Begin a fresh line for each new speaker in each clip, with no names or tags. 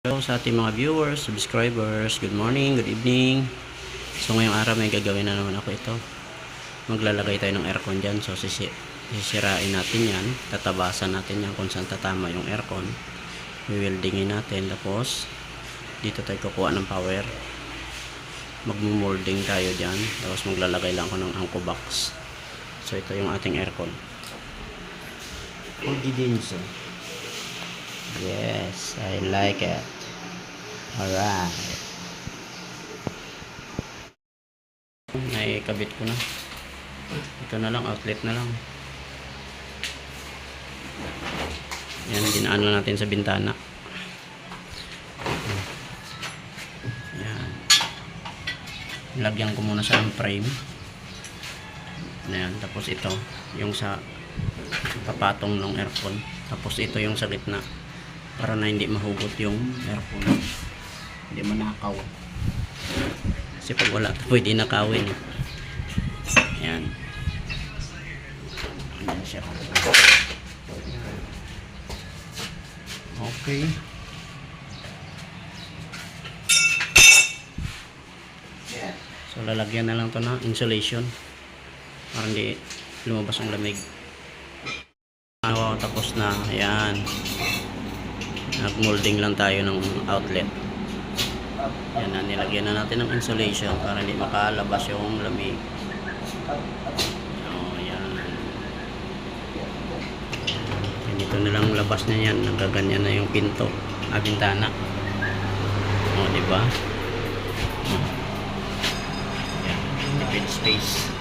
Hello sa ating mga viewers, subscribers, good morning, good evening. So ngayong araw may gagawin na naman ako ito. Maglalagay tayo ng aircon dyan. So sisirain natin yan, tatabasan natin yan kung saan tatama yung aircon. Wewieldingin natin, tapos dito tayo kukuha ng power. Magmumolding tayo dyan, tapos maglalagay lang ako ng anko box. So ito yung ating aircon. Ordinanso. Yes, I like it. Alright. Naikabit ko na. Ito na lang, outlet na lang. Yan, dinaano natin sa bintana. Yan. Lagyan ko muna sa frame. Yan, tapos ito, yung sa papatong ng aircon. Tapos ito yung sa gitna. Para na hindi mahugot yung aircon. Hindi manakaw. Kasi pag wala ito, pwede nakawin. Ayan. Ayan siya. Okay. So lalagyan na lang to na insulation. Para hindi lumabas ang lamig. Tapos na. Ayan. Nag-molding lang tayo ng outlet. Yan na, nilagyan na natin ng insulation para hindi makalabas yung lamig. Oh, yan. Ganito na lang labas na yan. Nagaganyan na yung pinto. Bintana. Oh, diba? Oh. Yan. Tipid space.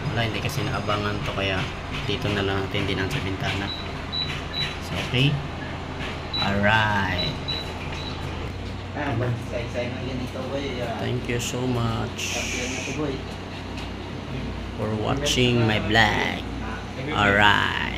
Wala, hindi kasi naabangan to, kaya dito na lang natin dinan sa bintana. So, okay. Alright. Thank you so much for watching my vlog. Alright.